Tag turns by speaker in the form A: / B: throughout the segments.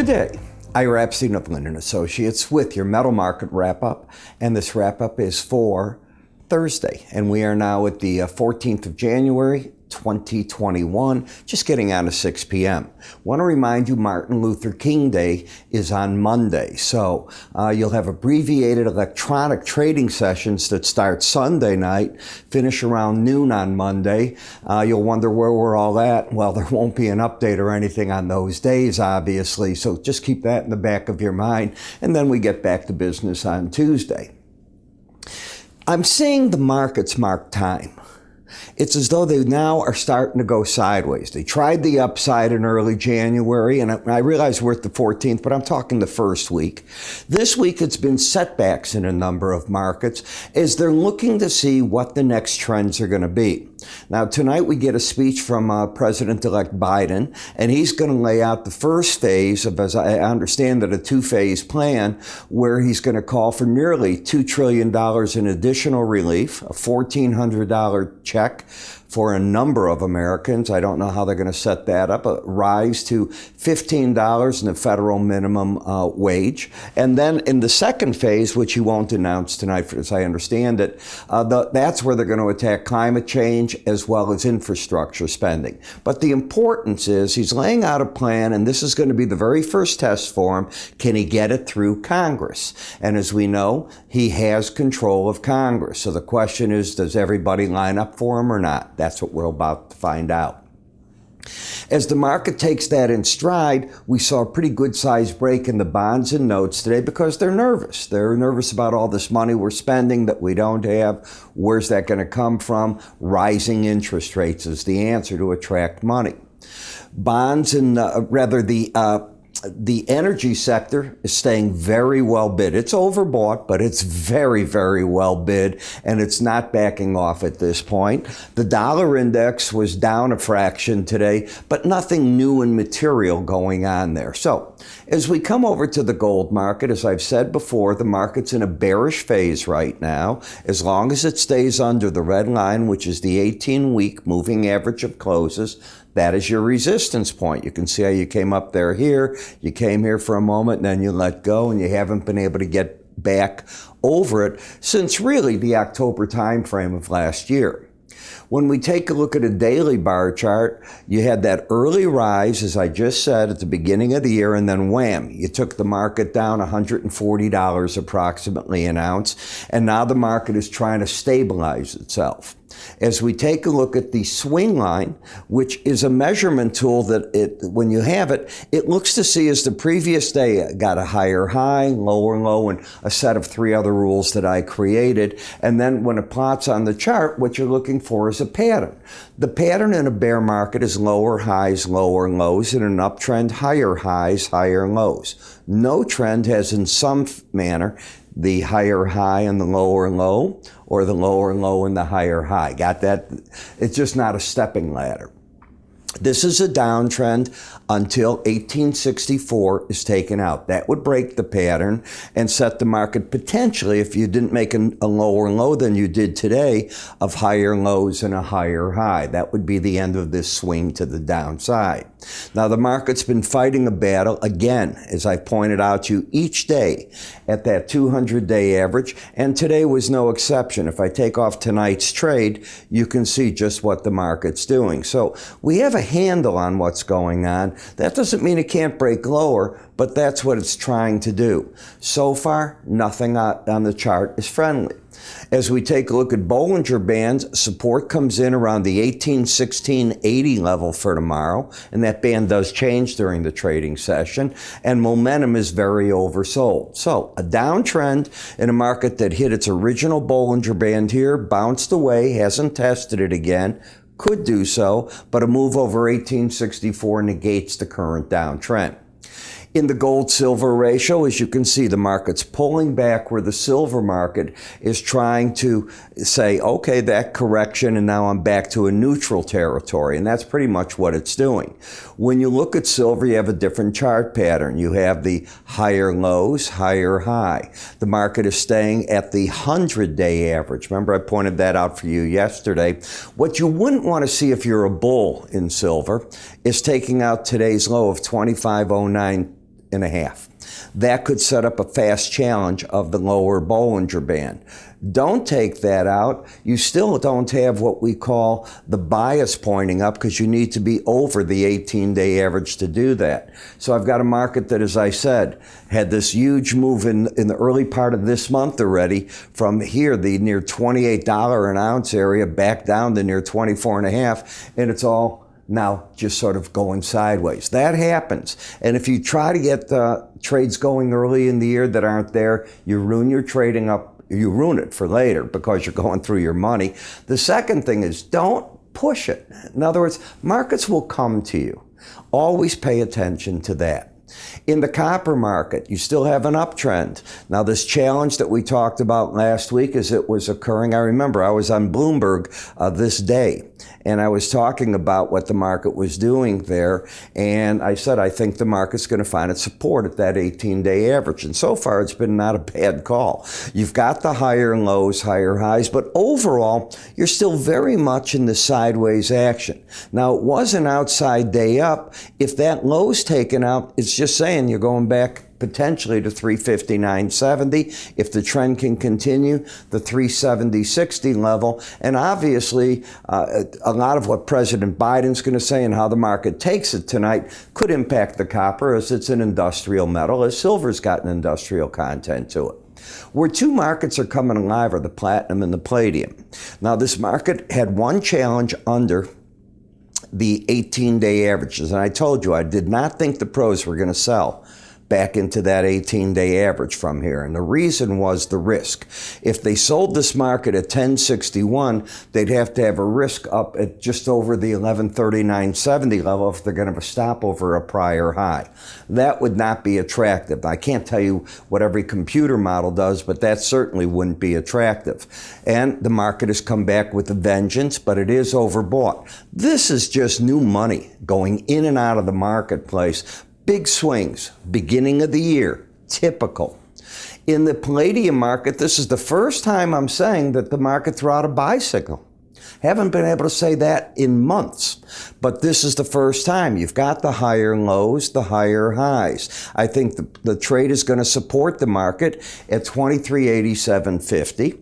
A: day. Ira Epstein of Linn Associates with your metal market wrap-up, and this wrap-up is for Thursday, and we are now at the 14th of January, 2021, just getting on to 6 p.m. Want to remind you Martin Luther King Day is on Monday, so you'll have abbreviated electronic trading sessions that start Sunday night, finish around noon on Monday. You'll wonder where we're all at. Well, there won't be an update or anything on those days, obviously, so just keep that in the back of your mind, and then we get back to business on Tuesday. I'm seeing the markets mark time. It's as though they now are starting to go sideways. They tried the upside in early January, and I realize we're at the 14th, but I'm talking the first week. This week, it's been setbacks in a number of markets as they're looking to see what the next trends are going to be. Now, tonight we get a speech from President-elect Biden, and he's going to lay out the first phase of, as I understand it, a two-phase plan where he's going to call for nearly $2 trillion in additional relief, a $1,400 check for a number of Americans. I don't know how they're going to set that up. A rise to $15 in the federal minimum wage. And then in the second phase, which he won't announce tonight, as I understand it, that's where they're going to attack climate change as well as infrastructure spending. But the importance is he's laying out a plan, and this is going to be the very first test for him. Can he get it through Congress? And as we know, he has control of Congress. So the question is, does everybody line up for him or not? That's what we're about to find out. As the market takes that in stride, we saw a pretty good sized break in the bonds and notes today because they're nervous. They're nervous about all this money we're spending that we don't have. Where's that going to come from? Rising interest rates is the answer to attract money. Bonds and the energy sector is staying very well bid. It's overbought, but it's very, very well bid, and it's not backing off at this point. The dollar index was down a fraction today, but nothing new and material going on there. So as we come over to the gold market, as I've said before, the market's in a bearish phase right now. As long as it stays under the red line, which is the 18-week moving average of closes, that is your resistance point. You can see how you came up there here. You came here for a moment, and then you let go, and you haven't been able to get back over it since really the October time frame of last year. When we take a look at a daily bar chart, you had that early rise, as I just said, at the beginning of the year, and then wham, you took the market down $140 approximately an ounce, and now the market is trying to stabilize itself. As we take a look at the swing line, which is a measurement tool that when you have it, it looks to see as the previous day got a higher high, lower low, and a set of three other rules that I created. And then when it plots on the chart, what you're looking for is a pattern. The pattern in a bear market is lower highs, lower lows. In an uptrend, higher highs, higher lows. No trend has in some manner the higher high and the lower low, or the lower low and the higher high. Got that? It's just not a stepping ladder. This is a downtrend until 1864 is taken out. That would break the pattern and set the market potentially, if you didn't make a lower low than you did today, of higher lows and a higher high. That would be the end of this swing to the downside. Now, the market's been fighting a battle, again, as I pointed out to you, each day at that 200-day average, and today was no exception. If I take off tonight's trade, you can see just what the market's doing. So we have a handle on what's going on. That doesn't mean it can't break lower, but that's what it's trying to do. So far, nothing on the chart is friendly. As we take a look at Bollinger Bands, support comes in around the 1816.80 level for tomorrow, and that band does change during the trading session, and momentum is very oversold. So a downtrend in a market that hit its original Bollinger Band here, bounced away, hasn't tested it again, could do so, but a move over 1864 negates the current downtrend. In the gold-silver ratio, as you can see, the market's pulling back where the silver market is trying to say, okay, that correction, and now I'm back to a neutral territory. And that's pretty much what it's doing. When you look at silver, you have a different chart pattern. You have the higher lows, higher high. The market is staying at the 100-day average. Remember, I pointed that out for you yesterday. What you wouldn't want to see if you're a bull in silver is taking out today's low of 2509. 24.5. That could set up a fast challenge of the lower Bollinger Band. Don't take that out. You still don't have what we call the bias pointing up because you need to be over the 18-day average to do that. So I've got a market that, as I said, had this huge move in the early part of this month already from here, the near $28 an ounce area, back down to near 24.5, and it's all now just sort of going sideways. That happens. And if you try to get trades going early in the year that aren't there, you ruin your trading up. You ruin it for later because you're going through your money. The second thing is don't push it. In other words, markets will come to you. Always pay attention to that. In the copper market, you still have an uptrend. Now, this challenge that we talked about last week as it was occurring, I remember I was on Bloomberg this day, and I was talking about what the market was doing there, and I said, I think the market's going to find its support at that 18-day average. And so far, it's been not a bad call. You've got the higher lows, higher highs, but overall, you're still very much in the sideways action. Now, it was an outside day up. If that low's taken out, it's just saying you're going back potentially to 359.70. If the trend can continue, the 370.60 level. And obviously, a lot of what President Biden's going to say and how the market takes it tonight could impact the copper as it's an industrial metal, as silver's got an industrial content to it. Where two markets are coming alive are the platinum and the palladium. Now, this market had one challenge under the 18-day averages. And I told you, I did not think the pros were going to sell back into that 18-day average from here. And the reason was the risk. If they sold this market at 1061, they'd have to have a risk up at just over the 1139.70 level if they're going to have a stop over a prior high. That would not be attractive. I can't tell you what every computer model does, but that certainly wouldn't be attractive. And the market has come back with a vengeance, but it is overbought. This is just new money going in and out of the marketplace. Big swings, beginning of the year, typical. In the palladium market, this is the first time I'm saying that the market threw out a buy signal. Haven't been able to say that in months, but this is the first time. You've got the higher lows, the higher highs. I think the trade is going to support the market at 2387.50.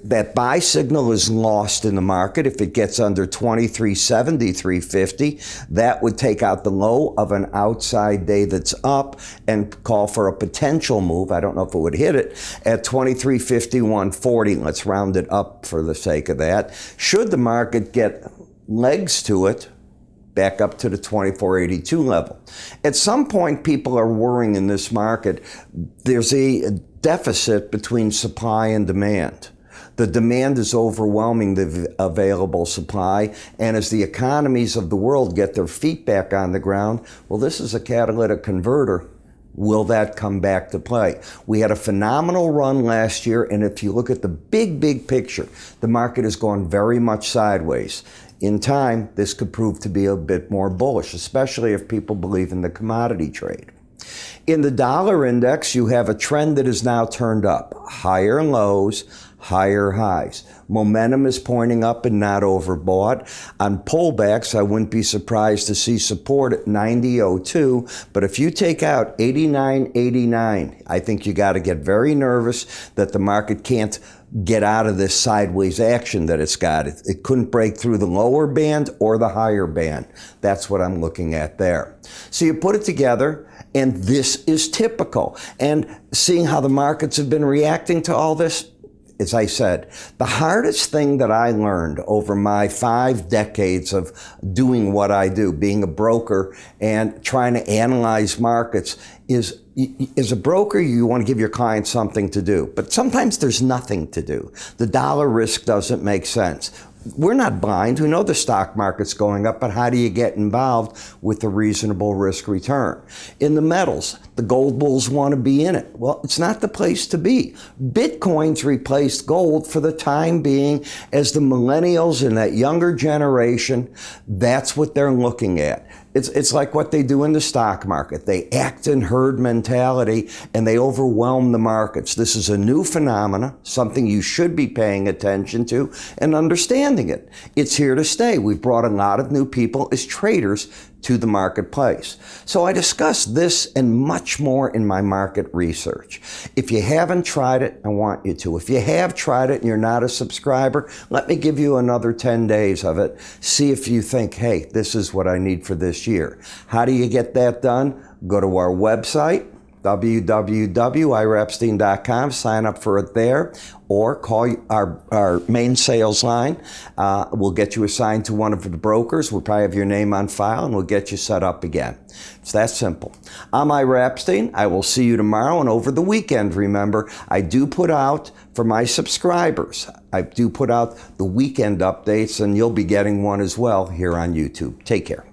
A: That buy signal is lost in the market. If it gets under 2373.50, that would take out the low of an outside day that's up and call for a potential move. I don't know if it would hit it at 2351.40. Let's round it up for the sake of that. Should the market get legs to it, back up to the 2482 level. At some point, people are worrying in this market. There's a deficit between supply and demand. The demand is overwhelming the available supply, and as the economies of the world get their feet back on the ground, well, this is a catalytic converter. Will that come back to play? We had a phenomenal run last year, and if you look at the big picture, the market has gone very much sideways. In time, this could prove to be a bit more bullish, especially if people believe in the commodity trade. In the dollar index, you have a trend that is now turned up. Higher lows, higher highs. Momentum is pointing up and not overbought. On pullbacks, I wouldn't be surprised to see support at 90.02, but if you take out 89.89, I think you got to get very nervous that the market can't get out of this sideways action that it's got. It couldn't break through the lower band or the higher band. That's what I'm looking at there. So you put it together, and this is typical. And seeing how the markets have been reacting to all this, as I said, the hardest thing that I learned over my 5 decades of doing what I do, being a broker and trying to analyze markets, is as a broker, you want to give your clients something to do. But sometimes there's nothing to do. The dollar risk doesn't make sense. We're not blind. We know the stock market's going up, but how do you get involved with a reasonable risk return? In the metals, the gold bulls want to be in it. Well, it's not the place to be. Bitcoin's replaced gold for the time being as the millennials and that younger generation, that's what they're looking at. It's like what they do in the stock market. They act in herd mentality and they overwhelm the markets. This is a new phenomena, something you should be paying attention to and understanding it. It's here to stay. We've brought a lot of new people as traders to the marketplace. So I discuss this and much more in my market research. If you haven't tried it, I want you to. If you have tried it and you're not a subscriber, let me give you another 10 days of it. See if you think, hey, this is what I need for this year. How do you get that done? Go to our website, www.iraepstein.com, sign up for it there, or call our main sales line. We'll get you assigned to one of the brokers. We'll probably have your name on file, and we'll get you set up again. It's that simple. I'm Ira Epstein. I will see you tomorrow, and over the weekend, remember, I do put out, for my subscribers, I do put out the weekend updates, and you'll be getting one as well here on YouTube. Take care.